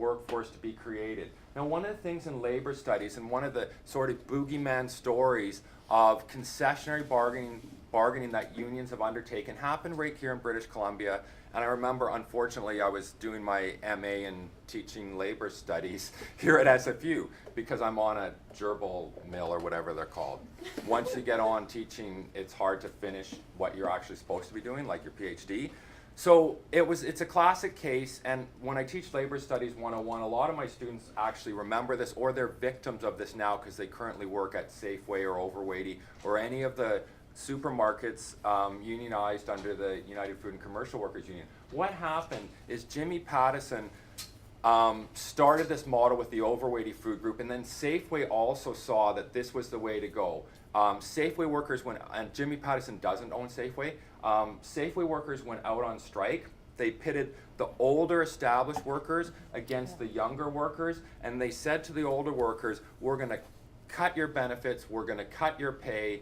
workforce to be created. Now, one of the things in labor studies, and one of the sort of boogeyman stories of concessionary bargaining that unions have undertaken happened right here in British Columbia. And I remember, unfortunately, I was doing my MA in teaching labor studies here at SFU because I'm on a gerbil mill or whatever they're called. Once you get on teaching, it's hard to finish what you're actually supposed to be doing, like your PhD. So it's a classic case, and when I teach Labor Studies 101, a lot of my students actually remember this, or they're victims of this now because they currently work at Safeway or Overweighty or any of the supermarkets unionized under the United Food and Commercial Workers Union. What happened is Jimmy Pattison started this model with the Overweighty food group, and then Safeway also saw that this was the way to go. Safeway workers went, and Jimmy Pattison doesn't own Safeway, Safeway workers went out on strike. They pitted the older established workers against the younger workers, and they said to the older workers, we're going to cut your benefits, we're going to cut your pay.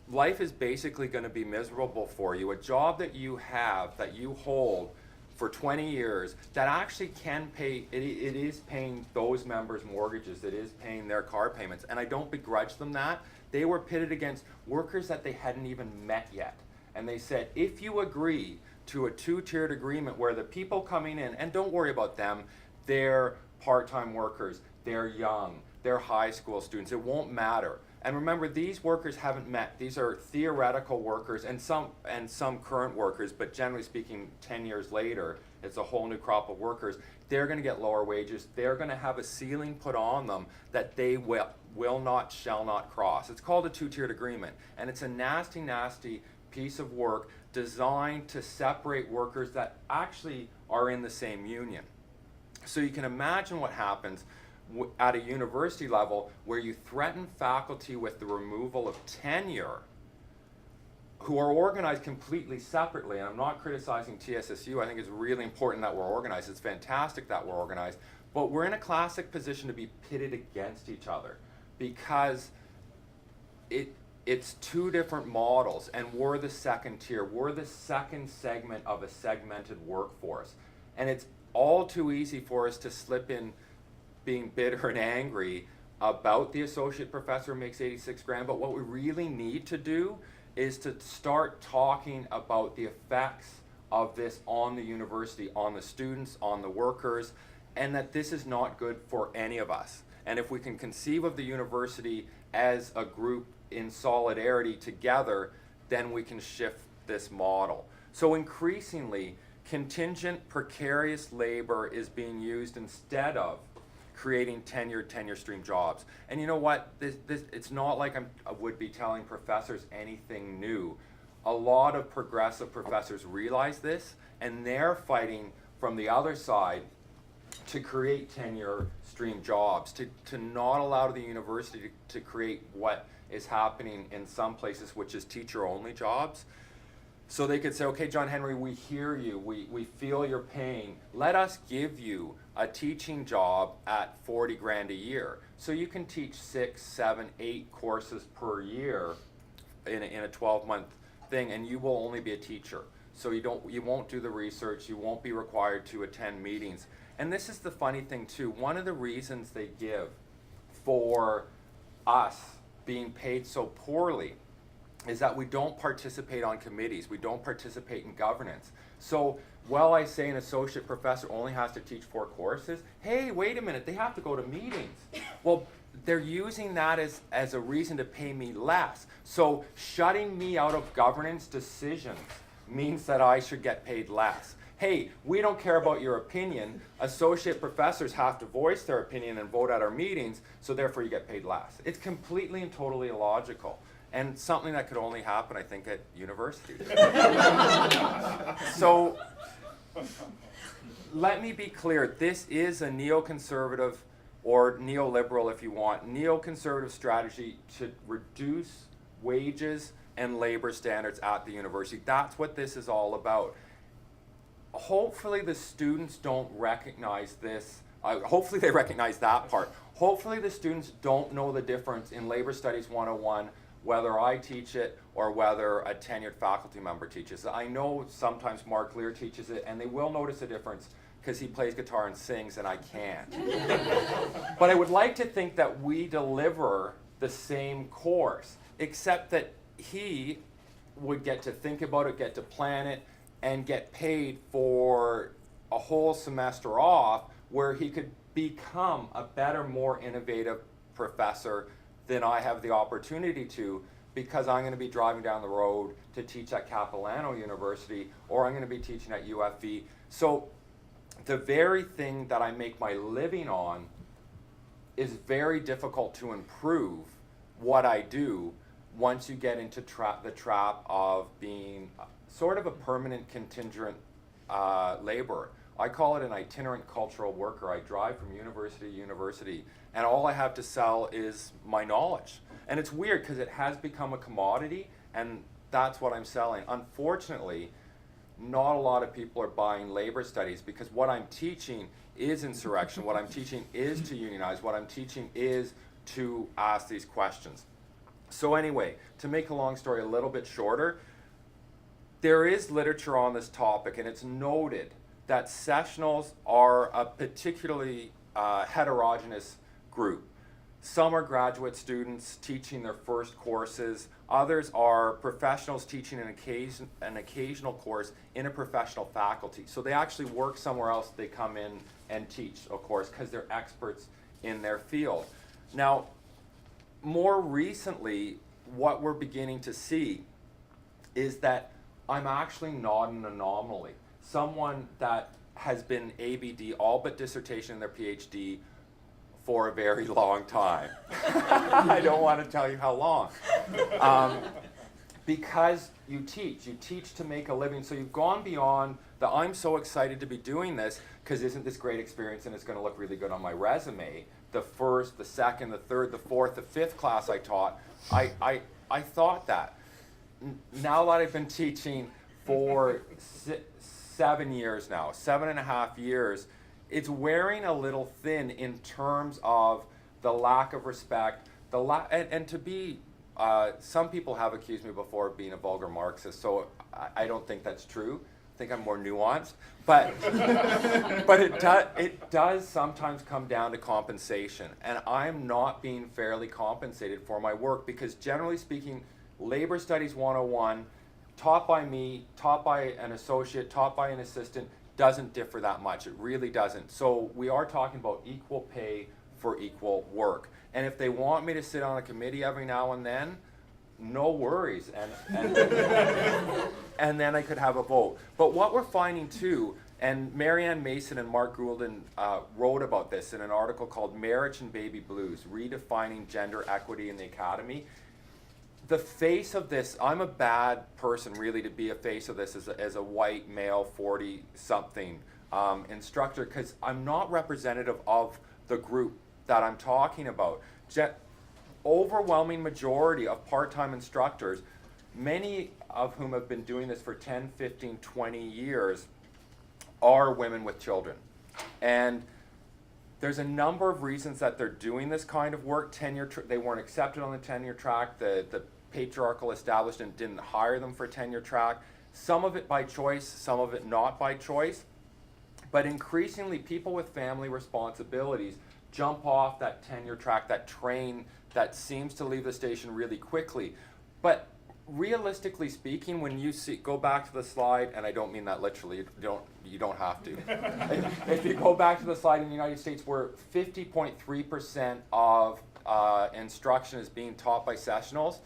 Life is basically going to be miserable for you. A job that you have, that you hold for 20 years, that actually can pay, it is paying those members' mortgages, it is paying their car payments, and I don't begrudge them that. They were pitted against workers that they hadn't even met yet. And they said, if you agree to a two-tiered agreement where the people coming in, and don't worry about them, they're part-time workers, they're young, they're high school students, it won't matter. And remember, these workers haven't met. These are theoretical workers and some current workers, but generally speaking, 10 years later, it's a whole new crop of workers. They're going to get lower wages. They're going to have a ceiling put on them that they will not, shall not cross. It's called a two-tiered agreement, and it's a nasty, nasty piece of work designed to separate workers that actually are in the same union. So you can imagine what happens at a university level where you threaten faculty with the removal of tenure who are organized completely separately. And I'm not criticizing TSSU. I think it's really important that we're organized. It's fantastic that we're organized. But we're in a classic position to be pitted against each other because it's two different models, and we're the second tier. We're the second segment of a segmented workforce. And it's all too easy for us to slip in being bitter and angry about the associate professor who makes 86 grand, but what we really need to do is to start talking about the effects of this on the university, on the students, on the workers, and that this is not good for any of us. And if we can conceive of the university as a group in solidarity together, then we can shift this model. So increasingly, contingent precarious labor is being used instead of creating tenure stream jobs. And you know what? It's not like I would be telling professors anything new. A lot of progressive professors realize this, and they're fighting from the other side to create tenure stream jobs, to not allow the university to create what is happening in some places, which is teacher-only jobs. So they could say, okay, John Henry, we hear you, we feel your pain. Let us give you a teaching job at 40 grand a year. So you can teach 6, 7, 8 courses per year in a 12-month thing, and you will only be a teacher. So you won't do the research, you won't be required to attend meetings. And this is the funny thing too, one of the reasons they give for us being paid so poorly is that we don't participate on committees, we don't participate in governance. So while I say an associate professor only has to teach 4 courses, hey, wait a minute, they have to go to meetings. Well, they're using that as a reason to pay me less. So shutting me out of governance decisions means that I should get paid less. Hey, we don't care about your opinion. Associate professors have to voice their opinion and vote at our meetings, so therefore you get paid less. It's completely and totally illogical. And something that could only happen, I think, at universities. So, let me be clear. This is a neoconservative, or neoliberal if you want, neoconservative strategy to reduce wages and labor standards at the university. That's what this is all about. Hopefully the students don't recognize this. Hopefully they recognize that part. Hopefully the students don't know the difference in Labor Studies 101 whether I teach it or whether a tenured faculty member teaches it. I know sometimes Mark Lear teaches it, and they will notice a difference because he plays guitar and sings and I can't. But I would like to think that we deliver the same course, except that he would get to think about it, get to plan it, and get paid for a whole semester off where he could become a better, more innovative professor than I have the opportunity to, because I'm going to be driving down the road to teach at Capilano University, or I'm going to be teaching at UFV. So the very thing that I make my living on is very difficult to improve what I do once you get into the trap of being sort of a permanent contingent laborer. I call it an itinerant cultural worker. I drive from university to university, and all I have to sell is my knowledge. And it's weird because it has become a commodity, and that's what I'm selling. Unfortunately, not a lot of people are buying labor studies, because what I'm teaching is insurrection. What I'm teaching is to unionize. What I'm teaching is to ask these questions. So anyway, to make a long story a little bit shorter, there is literature on this topic, and it's noted that sessionals are a particularly heterogeneous group. Some are graduate students teaching their first courses. Others are professionals teaching an occasional course in a professional faculty. So they actually work somewhere else. They come in and teach, of course, because they're experts in their field. Now, more recently, what we're beginning to see is that I'm actually not an anomaly. Someone that has been ABD, all but dissertation in their PhD, for a very long time. I don't want to tell you how long. Because you teach to make a living. So you've gone beyond the I'm so excited to be doing this because isn't this great experience and it's going to look really good on my resume. The first, the second, the third, the fourth, the fifth class I taught, I thought that. Now that I've been teaching for 7 years now, 7.5 years, it's wearing a little thin in terms of the lack of respect, and to be, some people have accused me before of being a vulgar Marxist, so I don't think that's true. I think I'm more nuanced, but but it does sometimes come down to compensation, and I'm not being fairly compensated for my work, because generally speaking, Labor Studies 101, taught by me, taught by an associate, taught by an assistant, doesn't differ that much. It really doesn't. So we are talking about equal pay for equal work. And if they want me to sit on a committee every now and then, no worries. And then I could have a vote. But what we're finding too, and Marianne Mason and Mark Goulden wrote about this in an article called Marriage and Baby Blues, Redefining Gender Equity in the Academy. The face of this, I'm a bad person really to be a face of this as a white male 40-something instructor, because I'm not representative of the group that I'm talking about. Overwhelming majority of part-time instructors, many of whom have been doing this for 10, 15, 20 years, are women with children. And there's a number of reasons that they're doing this kind of work. They weren't accepted on the tenure track. The patriarchal establishment didn't hire them for tenure track. Some of it by choice, some of it not by choice. But increasingly, people with family responsibilities jump off that tenure track, that train that seems to leave the station really quickly. But realistically speaking, when you go back to the slide, and I don't mean that literally, you don't have to. If you go back to the slide in the United States, where 50.3% of instruction is being taught by sessionals,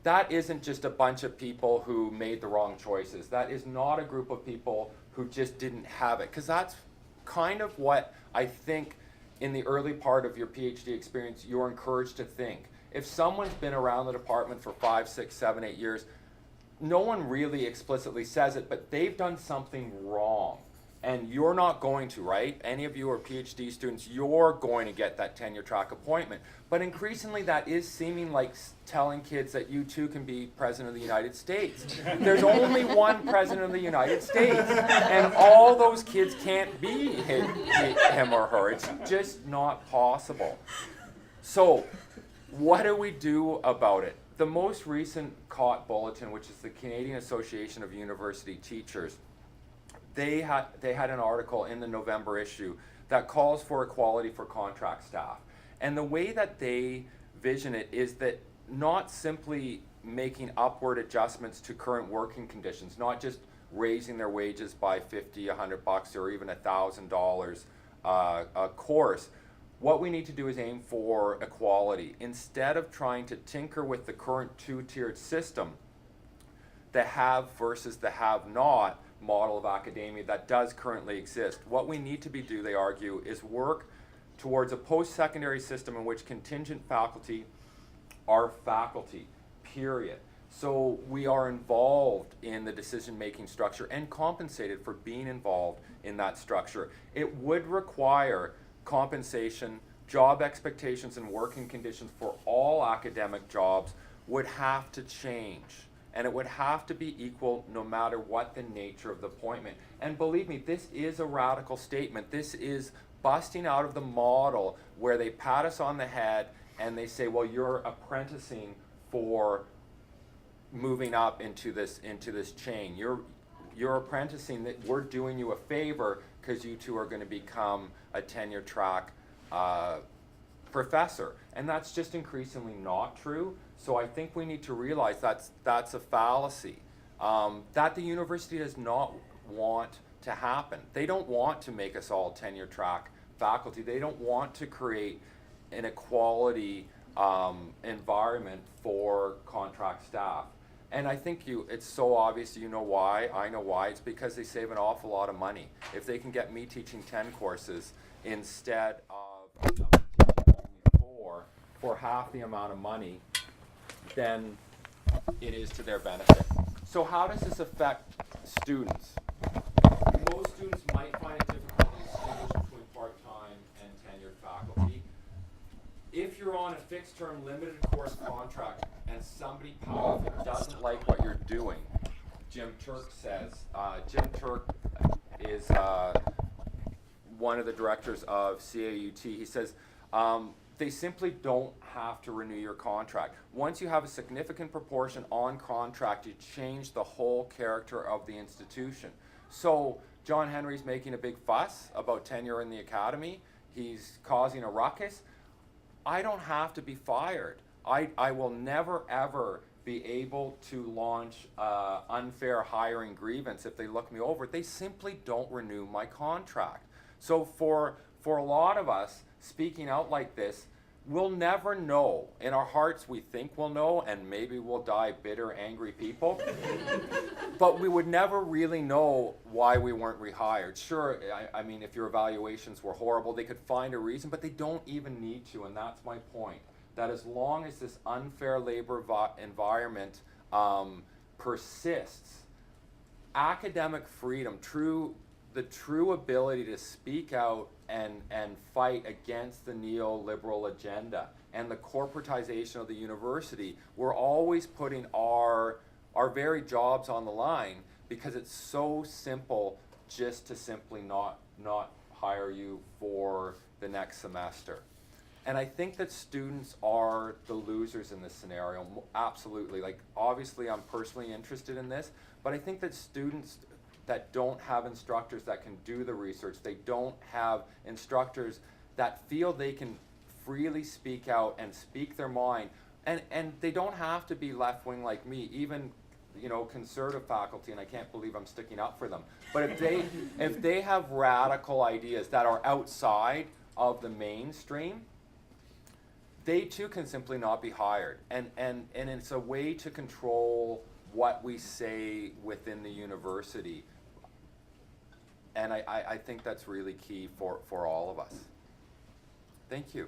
that isn't just a bunch of people who made the wrong choices. That is not a group of people who just didn't have it, because that's kind of what I think in the early part of your PhD experience you're encouraged to think. If someone's been around the department for 5, 6, 7, 8 years, no one really explicitly says it, but they've done something wrong. And you're not going to, right? Any of you are PhD students, you're going to get that tenure track appointment. But increasingly that is seeming like telling kids that you too can be President of the United States. There's only one President of the United States, and all those kids can't be him or her. It's just not possible. So, what do we do about it? The most recent COT bulletin, which is the Canadian Association of University Teachers, they had an article in the November issue that calls for equality for contract staff. And the way that they vision it is that not simply making upward adjustments to current working conditions, not just raising their wages by $50, $100 or even $1,000 a course. What we need to do is aim for equality. Instead of trying to tinker with the current two-tiered system, the have versus the have-not model of academia that does currently exist, what we need to do, they argue, is work towards a post-secondary system in which contingent faculty are faculty, period. So we are involved in the decision-making structure and compensated for being involved in that structure. It would require compensation, job expectations, and working conditions for all academic jobs would have to change. And it would have to be equal no matter what the nature of the appointment. And believe me, this is a radical statement. This is busting out of the model where they pat us on the head and they say, well, you're apprenticing for moving up into this chain. You're apprenticing, that we're doing you a favor because you two are going to become a tenure track professor. And that's just increasingly not true. So I think we need to realize that's a fallacy that the university does not want to happen. They don't want to make us all tenure track faculty. They don't want to create an equality environment for contract staff. And I think it's so obvious, you know why, I know why. It's because they save an awful lot of money. If they can get me teaching 10 courses instead of teaching only 4 for half the amount of money, then it is to their benefit. So how does this affect students? Most students might find it difficult to distinguish between part-time and tenured faculty. If you're on a fixed-term limited course contract and somebody powerful doesn't like what you're doing, Jim Turk says, Jim Turk is one of the directors of CAUT. He says, they simply don't have to renew your contract. Once you have a significant proportion on contract, you change the whole character of the institution. So John Henry's making a big fuss about tenure in the academy. He's causing a ruckus. I don't have to be fired. I will never ever be able to launch unfair hiring grievance if they look me over. They simply don't renew my contract. So for a lot of us, speaking out like this, we'll never know. In our hearts, we think we'll know, and maybe we'll die bitter, angry people. But we would never really know why we weren't rehired. Sure, I mean, if your evaluations were horrible, they could find a reason, but they don't even need to, and that's my point. That as long as this unfair labor environment persists, academic freedom, the true ability to speak out and fight against the neoliberal agenda and the corporatization of the university, we're always putting our very jobs on the line because it's so simple just to simply not hire you for the next semester. And I think that students are the losers in this scenario, absolutely. Like, obviously I'm personally interested in this, but I think that students that don't have instructors that can do the research, they don't have instructors that feel they can freely speak out and speak their mind, and they don't have to be left-wing like me, even conservative faculty, and I can't believe I'm sticking up for them. But if they have radical ideas that are outside of the mainstream, they too can simply not be hired. And it's a way to control what we say within the university. And I think that's really key for all of us. Thank you.